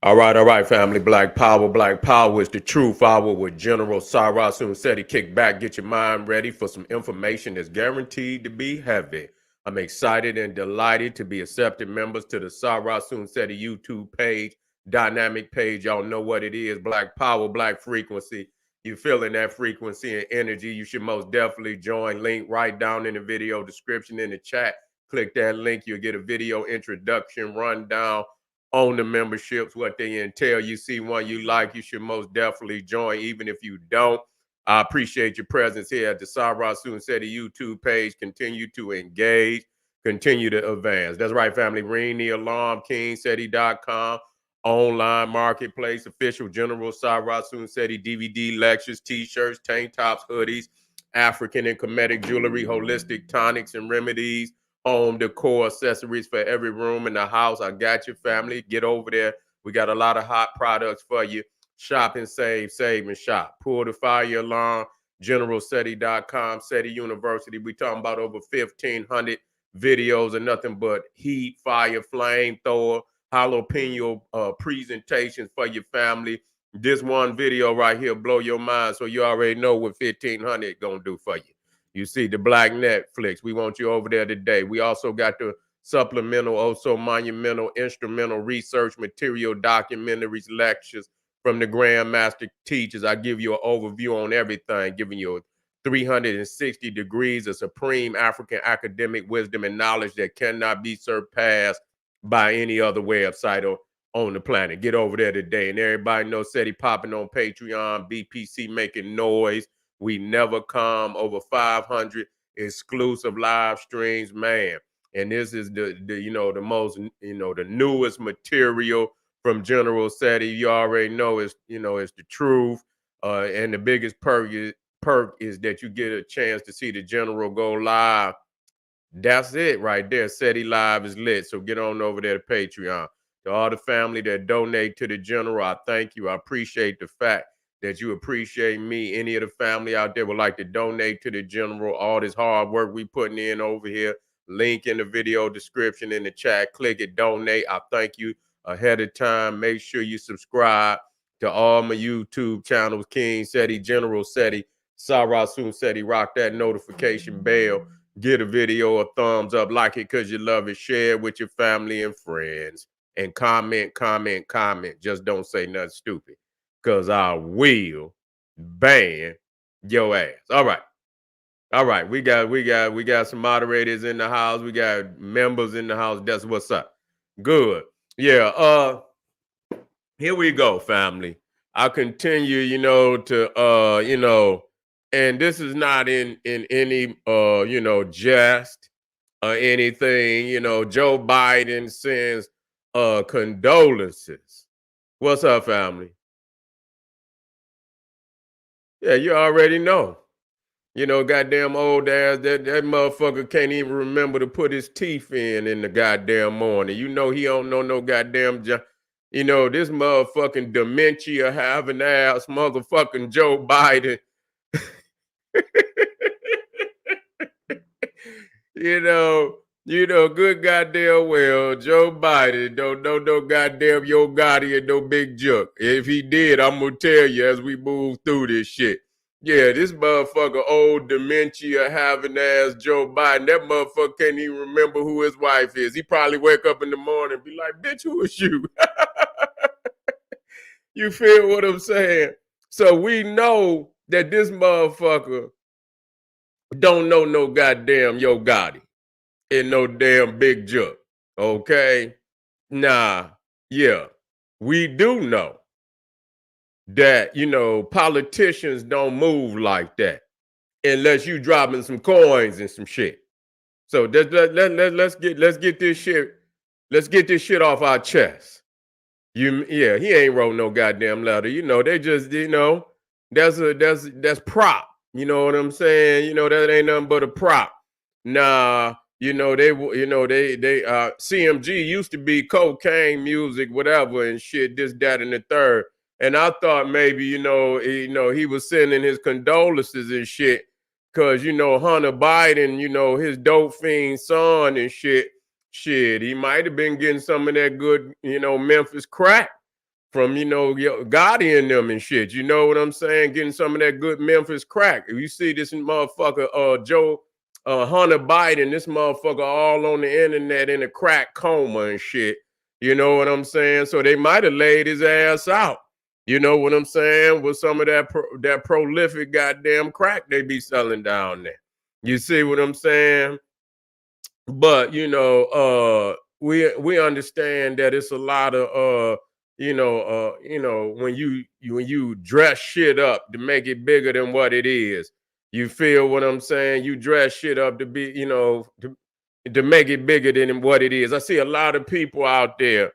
All right, family. Black Power is the truth hour with General Sarasun said he kick back, get your mind ready for some information that's guaranteed to be heavy. I'm excited and delighted to be accepted members to the Sarasun said YouTube page, dynamic page. Y'all know what it is. Black Power, Black Frequency. You feeling that frequency and energy, you should most definitely join. Link right down in the video description in the chat. Click that link. You'll get a video introduction rundown on the memberships, what they entail. You see one you like, you should most definitely join. Even if you don't, I appreciate your presence here at the Sarah Student City YouTube page. Continue to engage, continue to advance. That's right, family. Ring the alarm, KingSeti.com, online marketplace, official General Sarah Student City DVD lectures, t-shirts, tank tops, hoodies, African and Kemetic jewelry, holistic tonics and remedies, home decor accessories for every room in the house. I got your family. Get over there. We got a lot of hot products for you. Shop and save and shop. Pull the fire alarm, generalseti.com, SETI University. We talking about over 1,500 videos of nothing but heat, fire, flamethrower, jalapeno presentations for your family. This one video right here blow your mind, so you already know what 1,500 gonna do for you. You see the Black Netflix. We want you over there today. We also got the supplemental, also monumental, instrumental research material, documentaries, lectures from the Grandmaster teachers. I give you an overview on everything, giving you 360 degrees of supreme African academic wisdom and knowledge that cannot be surpassed by any other website on the planet. Get over there today. And everybody knows SETI popping on Patreon, BPC making noise. We never come over 500 exclusive live streams, man. And this is the the most, the newest material from General SETI. You already know it's the truth. And the biggest perk is that you get a chance to see the General go live. That's it right there. SETI Live is lit. So get on over there to Patreon. To all the family that donate to the General, I thank you. I appreciate the fact that you appreciate me. Any of the family out there would like to donate to the General, all this hard work we putting in over here. Link in the video description in the chat. Click it, donate. I thank you ahead of time. Make sure you subscribe to all my YouTube channels, King SETI, General SETI, Sarasun SETI. Rock that notification bell. Get a video a thumbs up, like it because you love it, share it with your family and friends, and comment. Just don't say nothing stupid, because I will ban your ass. All right. We got some moderators in the house. We got members in the house. That's what's up. Good. Yeah. Here we go, family. I continue, to and this is not in any jest or anything. Joe Biden sends condolences. What's up, family? Yeah, you already know. Goddamn old ass, that motherfucker can't even remember to put his teeth in the goddamn morning. He don't know no goddamn this motherfucking dementia having ass motherfucking Joe Biden. Good goddamn well, Joe Biden don't know no goddamn Yo Gotti and no Big Jook. If he did, I'm gonna tell you as we move through this shit. Yeah, this motherfucker, old dementia having ass Joe Biden, that motherfucker can't even remember who his wife is. He probably wake up in the morning and be like, bitch, who is you? You feel what I'm saying? So we know that this motherfucker don't know no goddamn Yo Gotti and no damn Big Jook. Okay? Nah, yeah. We do know that, politicians don't move like that unless you dropping some coins and some shit. So let's get this shit off our chest. He ain't wrote no goddamn letter. They just, that's prop. You know what I'm saying? That ain't nothing but a prop. Nah, CMG used to be cocaine music, whatever, and shit, this, that, and the third. And I thought maybe, he was sending his condolences and shit, because, Hunter Biden, his dope fiend son and shit, he might have been getting some of that good, Memphis crack. Gotti and them and shit. You know what I'm saying? Getting some of that good Memphis crack. If you see this motherfucker, Joe Hunter Biden, this motherfucker all on the internet in a crack coma and shit. You know what I'm saying? So they might have laid his ass out. You know what I'm saying? With some of that prolific goddamn crack they be selling down there. You see what I'm saying? But we understand that it's a lot of when you dress shit up to make it bigger than what it is. You feel what I'm saying? You dress shit up to be, to make it bigger than what it is. I see a lot of people out there.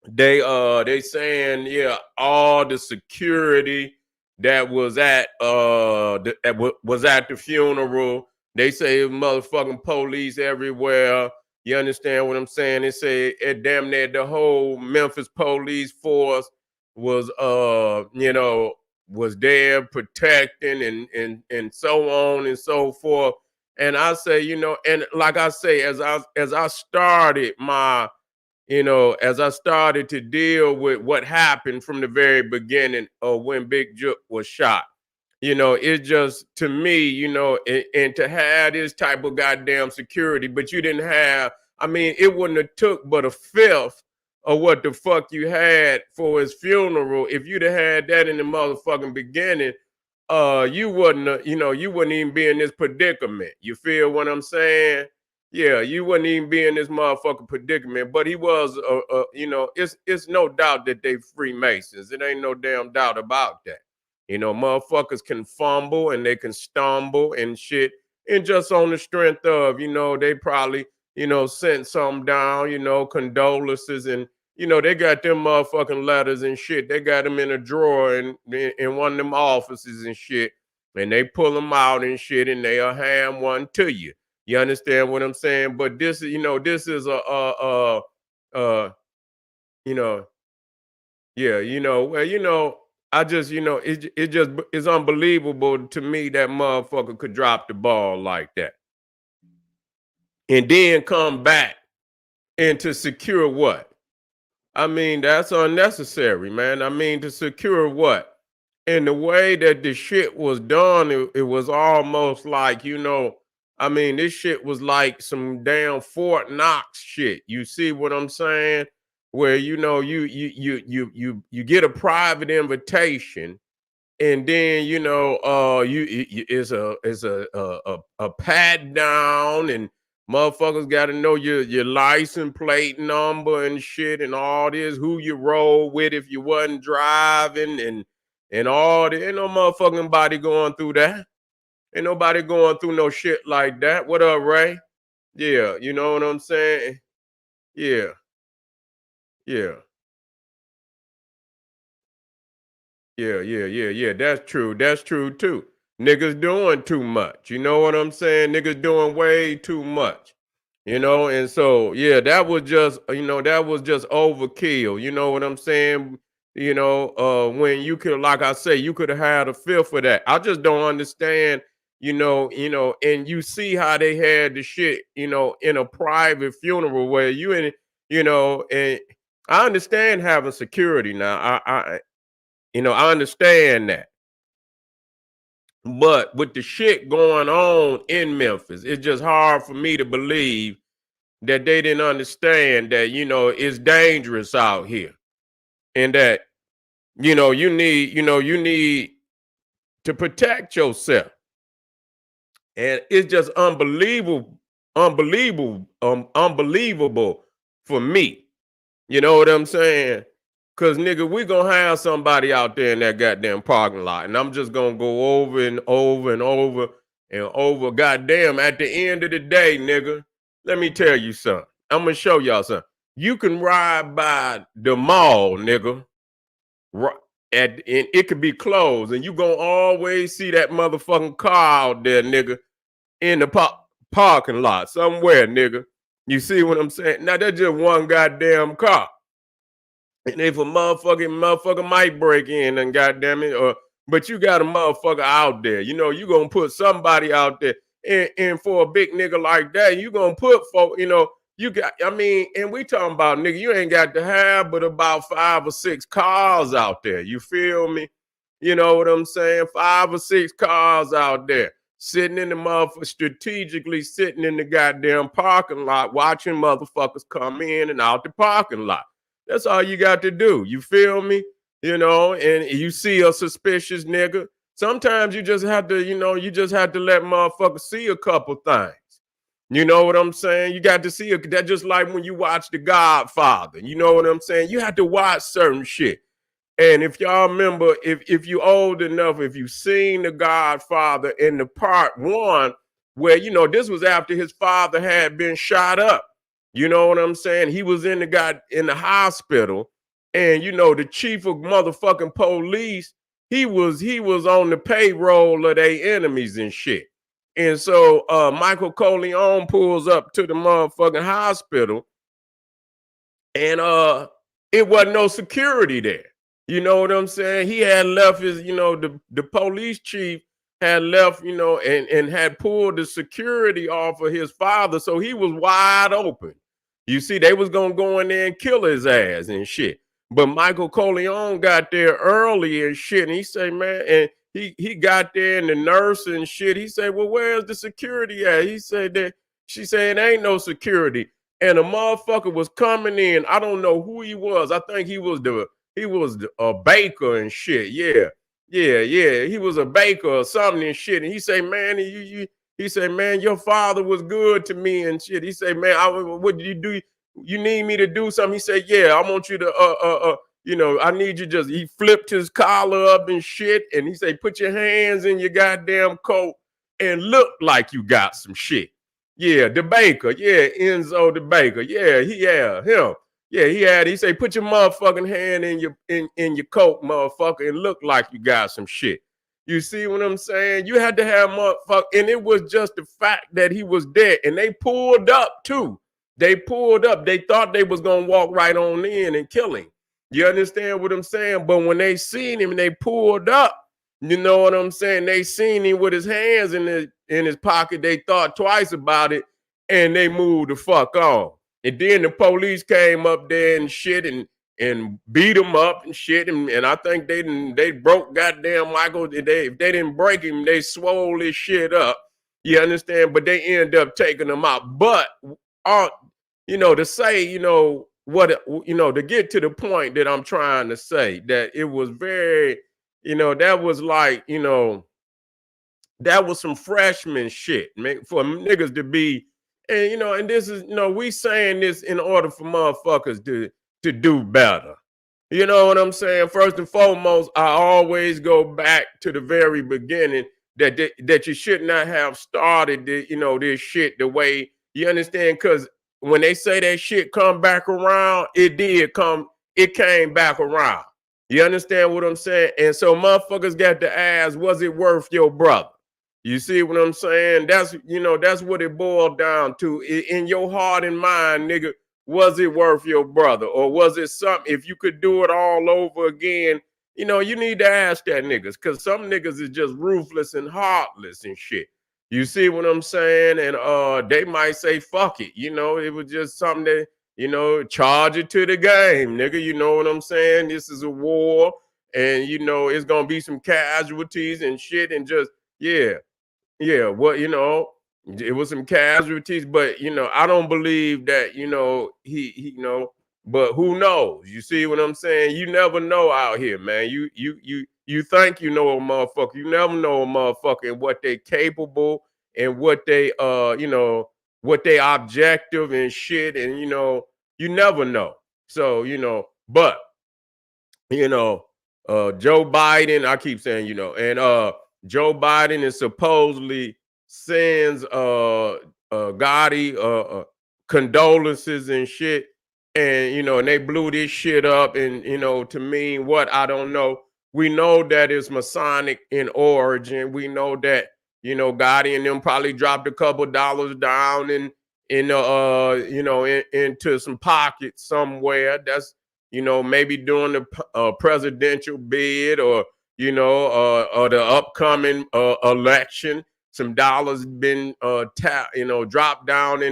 They saying, yeah, all the security that was at the funeral. They say motherfucking police everywhere. You understand what I'm saying? They say it damn near the whole Memphis police force was was there protecting and so on and so forth. And I say, and like I say, as I started as I started to deal with what happened from the very beginning of when Big Jook was shot, it just, to me, and to have this type of goddamn security, but you didn't have, it wouldn't have took but a fifth of what the fuck you had for his funeral. If you'd have had that in the motherfucking beginning, you wouldn't even be in this predicament. You feel what I'm saying? Yeah, you wouldn't even be in this motherfucking predicament. But he was, it's no doubt that they Freemasons. It ain't no damn doubt about that. Motherfuckers can fumble and they can stumble and shit. And just on the strength of, they probably, sent something down, condolences. And, they got them motherfucking letters and shit. They got them in a drawer in one of them offices and shit. And they pull them out and shit and they'll hand one to you. You understand what I'm saying? But this is, this is I just, it just is unbelievable to me that motherfucker could drop the ball like that. And then come back and to secure what? That's unnecessary, man. To secure what? And the way that the shit was done, it was almost like, this shit was like some damn Fort Knox shit. You see what I'm saying? Where you get a private invitation, and then is a pat down, and motherfuckers got to know your license plate number and shit, and all this, who you roll with if you wasn't driving, and all that. Ain't no motherfucking body going through that. Ain't nobody going through no shit like that. What up, Ray? Yeah, you know what I'm saying? Yeah, yeah. Yeah. That's true. That's true too. Niggas doing too much. You know what I'm saying? Niggas doing way too much. And so that was just, that was just overkill. You know what I'm saying? When you could, like I say, you could have had a fifth for that. I just don't understand, and you see how they had the shit, in a private funeral where and I understand having security now. I understand that. But with the shit going on in Memphis, it's just hard for me to believe that they didn't understand that, it's dangerous out here. And that, you need to protect yourself. And it's just unbelievable for me. You know what I'm saying? Cause nigga, we gonna have somebody out there in that goddamn parking lot, and I'm just gonna go over and over and over and over. Goddamn, at the end of the day, nigga, let me tell you something. I'm gonna show y'all something. You can ride by the mall, nigga, and it could be closed, and you gonna always see that motherfucking car out there, nigga, in the parking lot somewhere, nigga. You see what I'm saying? Now that's just one goddamn car. And if a motherfucker might break in, and goddamn it, but you got a motherfucker out there, you gonna put somebody out there, and for a big nigga like that, you gonna put folk, You got, I mean, and we talking about, nigga, you ain't got to have but about 5 or 6 cars out there. You feel me? You know what I'm saying? 5 or 6 cars out there sitting in the motherfucker, strategically sitting in the goddamn parking lot, watching motherfuckers come in and out the parking lot. That's all you got to do. You feel me? You know, and you see a suspicious nigga. Sometimes you just have to, you just have to let motherfuckers see a couple things. You know what I'm saying? You got to see it. That's just like when you watch The Godfather. You know what I'm saying? You have to watch certain shit. And if y'all remember, if you old enough, if you've seen The Godfather in the part 1, where, this was after his father had been shot up. You know what I'm saying? He was in the hospital, and the chief of motherfucking police, he was on the payroll of their enemies and shit. And so Michael Corleone pulls up to the motherfucking hospital, and it wasn't no security there. You know what I'm saying? He had left his, the police chief had left, and had pulled the security off of his father, so he was wide open. You see, they was gonna go in there and kill his ass and shit. But Michael Corleone got there early and shit, and he said, man, and he got there, and the nurse and shit, he said, well, where's the security at? He said that, she said, ain't no security. And a motherfucker was coming in. I don't know who he was. I think he was a baker and shit. Yeah. He was a baker or something and shit. And he say, man, he said, man, your father was good to me and shit. He said, man, what did you do? You need me to do something? He said, yeah, I want you to, I need you just, he flipped his collar up and shit. And he said, put your hands in your goddamn coat and look like you got some shit. Yeah, the baker. Yeah, Enzo the baker. Yeah, him. Yeah, he say, put your motherfucking hand in your coat, motherfucker, and look like you got some shit. You see what I'm saying? You had to have motherfucker, and it was just the fact that he was dead. And they pulled up too. They pulled up. They thought they was gonna walk right on in and kill him. You understand what I'm saying? But when they seen him and they pulled up, you know what I'm saying? They seen him with his hands in his pocket. They thought twice about it, and they moved the fuck on. And then the police came up there and shit and beat him up and shit. And I think they broke goddamn Michael. If they didn't break him, they swole his shit up. You understand? But they end up taking him out. But to say, to get to the point that I'm trying to say, that it was very, that was like, that was some freshman shit, man, for niggas to be. And and this is, we saying this in order for motherfuckers to do better. You know what I'm saying? First and foremost, I always go back to the very beginning that you should not have started this shit the way, you understand? Because when they say that shit come back around, it came back around. You understand what I'm saying? And so motherfuckers got to ask, was it worth your brother? You see what I'm saying? That's what it boiled down to. In your heart and mind, nigga, was it worth your brother? Or was it something, if you could do it all over again, you need to ask that niggas, because some niggas is just ruthless and heartless and shit. You see what I'm saying? And they might say, fuck it. It was just something that, charge it to the game, nigga. You know what I'm saying? This is a war, and, it's going to be some casualties and shit, and just, yeah. Yeah, well, it was some casualties, but I don't believe that, he but who knows? You see what I'm saying? You never know out here, man. You think you know a motherfucker. You never know a motherfucker and what they capable and what they what they objective and shit, and you never know. So, but Joe Biden, I keep saying, and Joe Biden is supposedly sends Gotti condolences and shit. And and they blew this shit up, and to mean what, I don't know. We know that it's Masonic in origin. We know that Gotti and them probably dropped a couple dollars down into some pockets somewhere. That's maybe during the presidential bid, or or the upcoming election. Some dollars been dropped down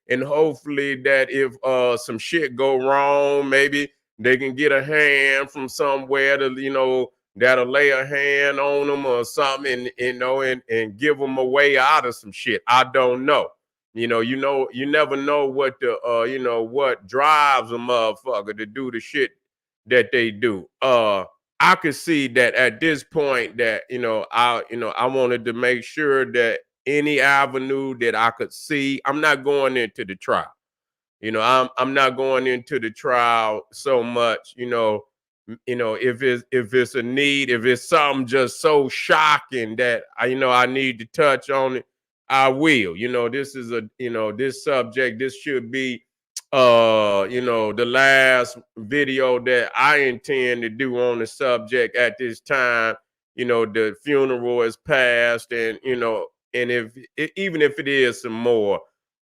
and hopefully that if some shit go wrong, maybe they can get a hand from somewhere to, that'll lay a hand on them or something, and give them a way out of some shit. I don't know. You never know what what drives a motherfucker to do the shit that they do. I could see that at this point that I wanted to make sure that any avenue that I could see, I'm not going into the trial. I'm not going into the trial so much, if it's a need, if it's something just so shocking that I need to touch on it, I will. This is this subject, this should be the last video that I intend to do on the subject at this time. The funeral is passed, and and even if it is some more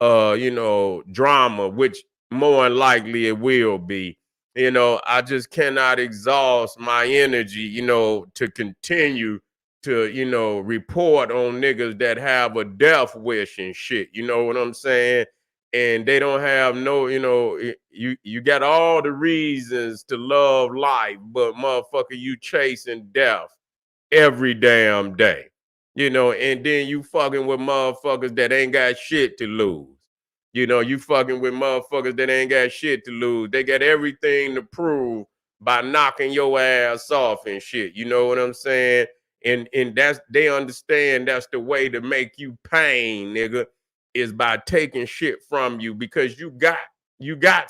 drama, which more than likely it will be, I just cannot exhaust my energy, to continue to, report on niggas that have a death wish and shit. You know what I'm saying? And they don't have no, you got all the reasons to love life, but motherfucker, you chasing death every damn day. And then you fucking with motherfuckers that ain't got shit to lose. You fucking with motherfuckers that ain't got shit to lose. They got everything to prove by knocking your ass off and shit. You know what I'm saying? And that's, they understand that's the way to make you pain, nigga, is by taking shit from you, because you got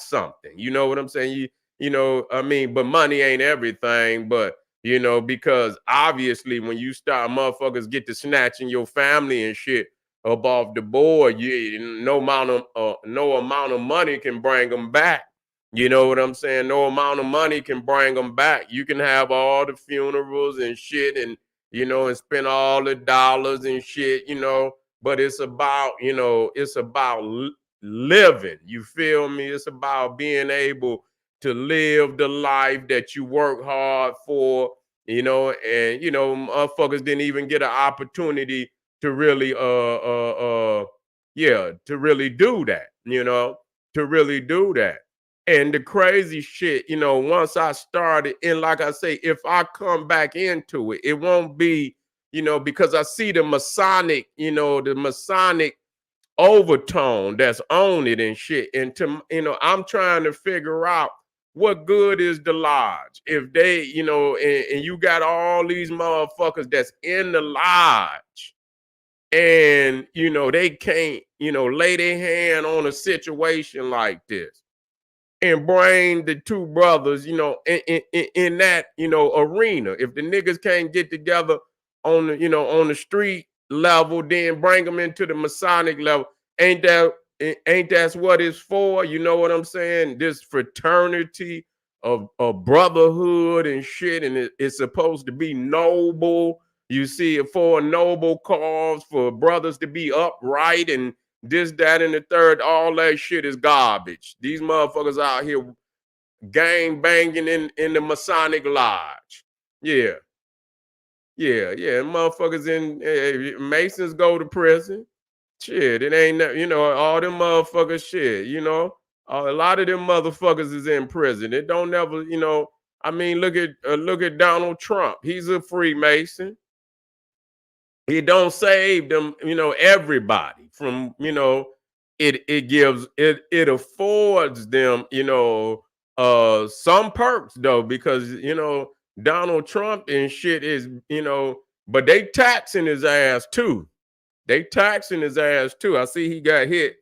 something. You know what I'm saying? But money ain't everything, but because obviously when you start, motherfuckers get to snatching your family and shit up off the board, no amount of money can bring them back. You know what I'm saying? No amount of money can bring them back. You can have all the funerals and shit, and and spend all the dollars and shit, but it's about, living. You feel me? It's about being able to live the life that you work hard for, and motherfuckers didn't even get an opportunity to really to really do that, to really do that. And the crazy shit, once I started, and like I say, if I come back into it, it won't be, because I see the Masonic, the Masonic overtone that's on it and shit. And I'm trying to figure out what good is the lodge if they, and you got all these motherfuckers that's in the lodge, and they can't, lay their hand on a situation like this and bring the two brothers, in that, arena. If the niggas can't get together on the, on the street level, then bring them into the Masonic level. Ain't that's what it's for? You know what I'm saying? This fraternity of brotherhood and shit, and it's supposed to be noble. You see, for a noble cause, for brothers to be upright and this, that, and the third. All that shit is garbage. These motherfuckers out here gang banging in the Masonic lodge. Yeah. Motherfuckers Masons go to prison. Shit, it ain't, all them motherfuckers shit, a lot of them motherfuckers is in prison. It don't never, look at Donald Trump. He's a Freemason. It don't save them, everybody from, it affords them, some perks though, because, Donald Trump and shit is, but they taxing his ass too. They taxing his ass too. I see he got hit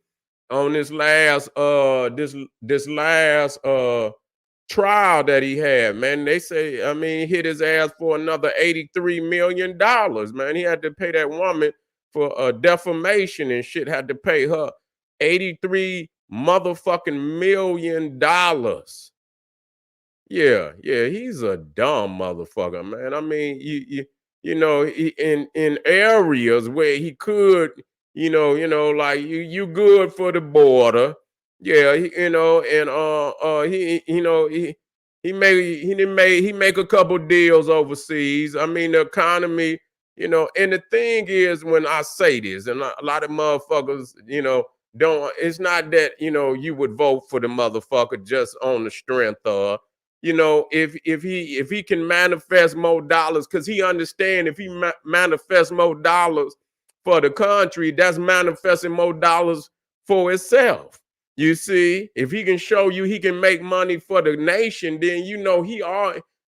on this last trial that he had, man. They say, he hit his ass for another $83 million, man. He had to pay that woman for defamation and shit, had to pay her $83 motherfucking million. Yeah, he's a dumb motherfucker, man. In areas where he could, like you good for the border. Yeah, he make a couple deals overseas. The economy, and the thing is, when I say this, and a lot of motherfuckers, It's not that, you would vote for the motherfucker just on the strength of, if he can manifest more dollars, because he understand if he manifests more dollars for the country, that's manifesting more dollars for itself. You see, if he can show you he can make money for the nation, then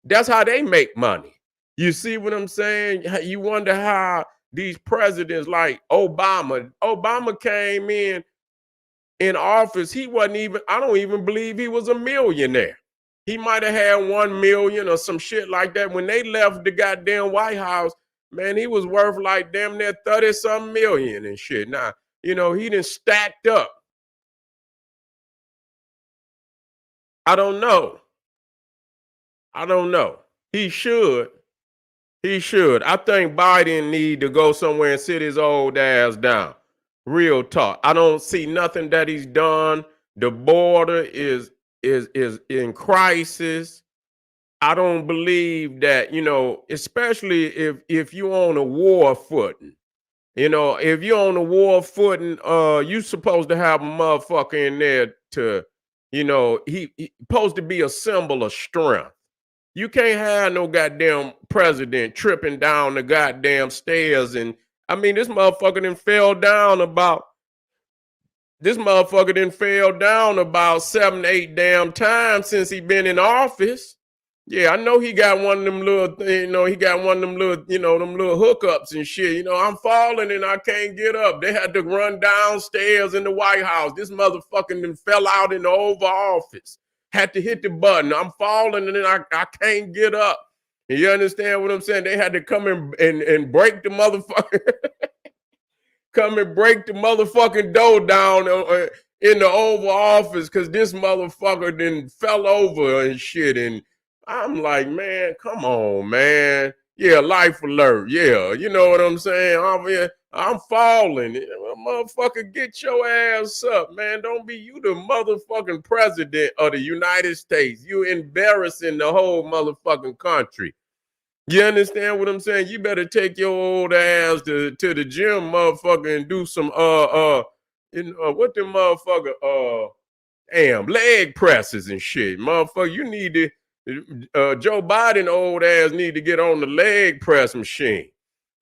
that's how they make money. You see what I'm saying? You wonder how these presidents like Obama came in office. He wasn't even, I don't even believe he was a millionaire. He might have had 1 million or some shit like that. When they left the goddamn White House, man, he was worth like damn near 30 some million and shit. Now, he done stacked up. I don't know. He should. He should. I think Biden need to go somewhere and sit his old ass down. Real talk. I don't see nothing that he's done. The border is in crisis. I don't believe that, especially if you on a war footing. If you're on a war footing, you supposed to have a motherfucker in there to, he supposed to be a symbol of strength. You can't have no goddamn president tripping down the goddamn stairs. And I mean, this motherfucker done fell down about 7, 8 damn times since he been in office. Yeah, I know he got one of them little, them little hookups and shit. I'm falling and I can't get up. They had to run downstairs in the White House. This motherfucker then fell out in the Oval Office. Had to hit the button. I'm falling and then I can't get up. You understand what I'm saying? They had to come and break the motherfucker. Come and break the motherfucking door down in the Oval Office because this motherfucker then fell over and shit. And I'm like, man, come on, man. Yeah, life alert. Yeah, you know what I'm saying? I'm falling. Motherfucker, get your ass up, man. Don't be you the motherfucking president of the United States. You embarrassing the whole motherfucking country. You understand what I'm saying? You better take your old ass to the gym, motherfucker, and do some what the motherfucker leg presses and shit. Motherfucker, you need to Joe Biden old ass need to get on the leg press machine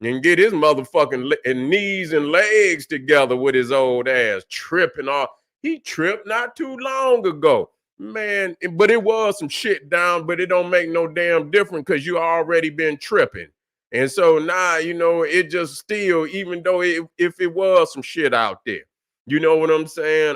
and get his motherfucking knees and legs together with his old ass tripping off. He tripped not too long ago. Man, but it was some shit down, but it don't make no damn difference because you already been tripping. And so now, it just still, even though if it was some shit out there, you know what I'm saying?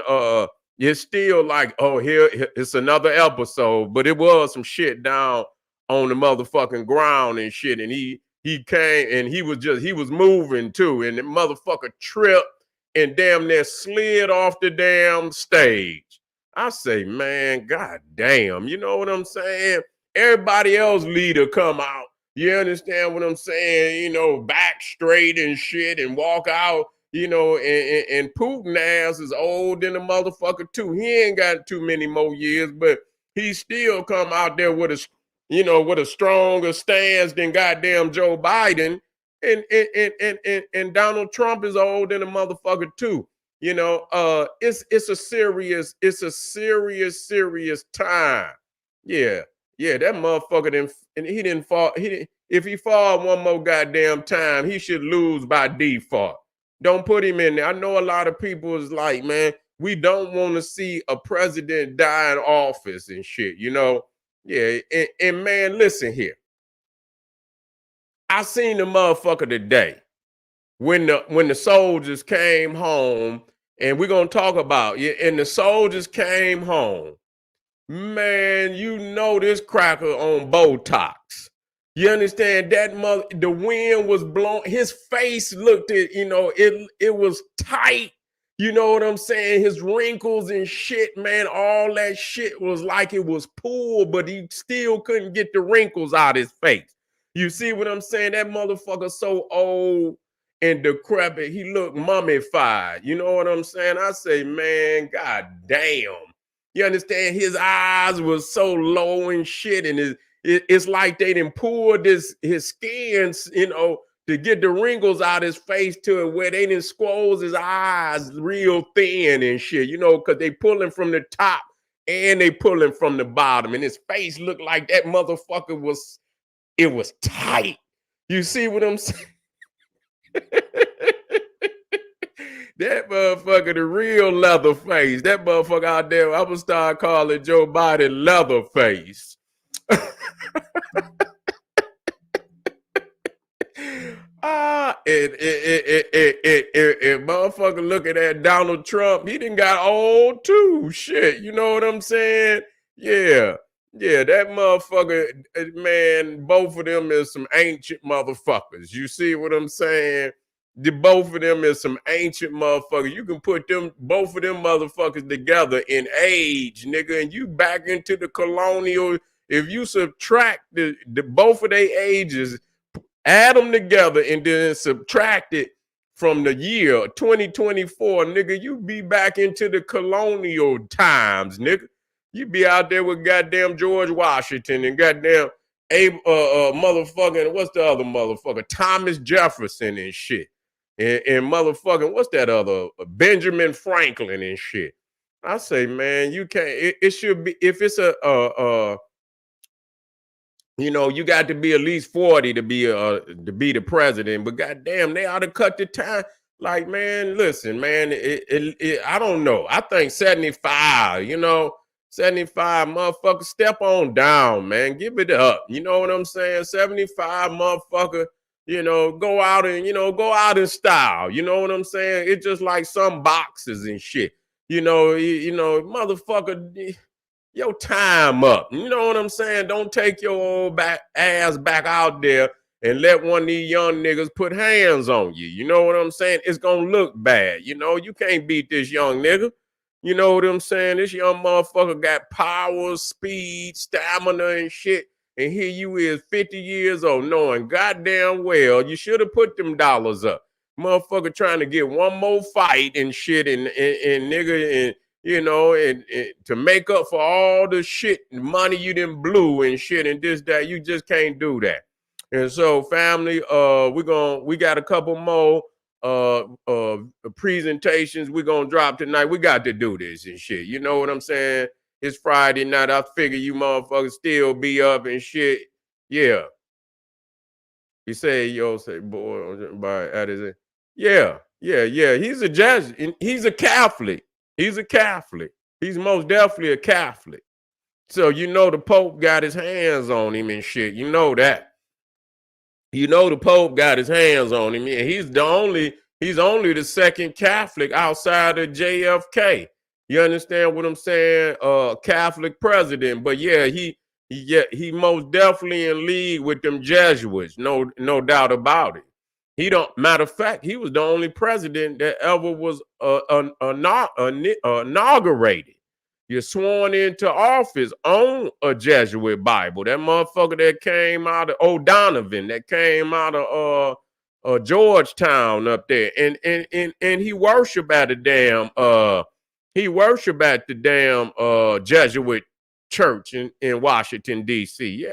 It's still like, oh, here it's another episode, but it was some shit down on the motherfucking ground and shit. And he came and he was moving too. And the motherfucker tripped and damn near slid off the damn stage. I say, man, god damn, you know what I'm saying? Everybody else leader come out. You understand what I'm saying? Back straight and shit and walk out, and Putin ass is old than a motherfucker too. He ain't got too many more years, but he still come out there with a stronger stance than goddamn Joe Biden. And Donald Trump is old than a motherfucker too. It's a serious time. Yeah, that motherfucker he didn't fall. If he fall one more goddamn time, he should lose by default. Don't put him in there. I know a lot of people is like, man, we don't want to see a president die in office and shit, Yeah, and man, listen here. I seen the motherfucker today when the soldiers came home, and we're gonna talk about and the soldiers came home. Man, this cracker on Botox. You understand that the wind was blowing. His face looked at, it was tight. You know what I'm saying? His wrinkles and shit, man, all that shit was like it was pulled, but he still couldn't get the wrinkles out his face. You see what I'm saying? That motherfucker so old and decrepit, he looked mummified. You know what I'm saying? I say, man, god damn. You understand? His eyes was so low and shit, and it's like they done poured his skin, to get the wrinkles out his face to it where they didn't squoze his eyes real thin and shit, you know, because they pulling from the top and they pulling from the bottom. And his face looked like that motherfucker was, it was tight. You see what I'm saying? That motherfucker, the real Leatherface. That motherfucker out there, I'm gonna start calling Joe Biden Leatherface. And motherfucker looking at Donald Trump, he done got old too. Shit, you know what I'm saying? Yeah. Yeah, that motherfucker, man, both of them is some ancient motherfuckers. You see what I'm saying? Both of them is some ancient motherfuckers. You can put them, both of them motherfuckers together in age, nigga, and you back into the colonial. If you subtract the both of their ages, add them together and then subtract it from the year 2024, nigga, you be back into the colonial times, nigga. You be out there with goddamn George Washington and goddamn motherfucking, what's the other motherfucker? Thomas Jefferson and shit. And motherfucking, what's that other? Benjamin Franklin and shit. I say, man, you can't, it should be, if it's you know, you got to be at least 40 to be the president, but goddamn, they ought to cut the time. Like, man, listen, man, I don't know. I think 75, you know, 75 motherfucker, step on down, man. Give it up. You know what I'm saying? 75 motherfucker, you know, go out in style. You know what I'm saying? It's just like some boxes and shit. You know, motherfucker, your time up. You know what I'm saying? Don't take your old ass back out there and let one of these young niggas put hands on you. You know what I'm saying? It's gonna look bad. You know, you can't beat this young nigga. You know what I'm saying? This young motherfucker got power, speed, stamina, and shit. And here you is, 50 years old, knowing goddamn well you should have put them dollars up. Motherfucker trying to get one more fight and shit, and nigga, and you know, and to make up for all the shit and money you done blew and shit and this, that, you just can't do that. And so, family, we got a couple more presentations we're gonna drop tonight. We got to do this and shit. You know what I'm saying? It's Friday night. I figure you motherfuckers still be up and shit. Yeah. He say, yo, say, boy, by at his, yeah. He's a Jesuit. He's a Catholic. He's a Catholic. He's most definitely a Catholic. So you know the Pope got his hands on him and shit. You know that. You know the Pope got his hands on him. And he's only the second Catholic outside of JFK. You understand what I'm saying? Catholic president. But yeah, he most definitely in league with them Jesuits. No doubt about it. Matter of fact, he was the only president that ever was inaugurated. You're sworn into office on a Jesuit Bible. That motherfucker that came out of O'Donovan, that came out of Georgetown up there, and he worshiped at the damn Jesuit church in Washington D.C.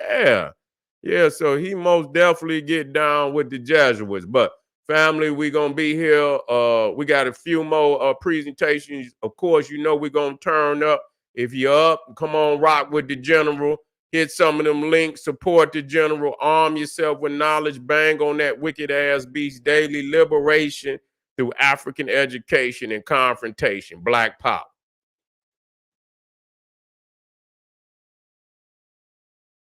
Yeah, so he most definitely get down with the Jesuits. But family, we gonna be here. We got a few more presentations. Of course, you know we're gonna turn up. If you're up, come on, rock with the general. Hit some of them links, support the general, arm yourself with knowledge, bang on that wicked ass beast, daily liberation through African education and confrontation. Black Power.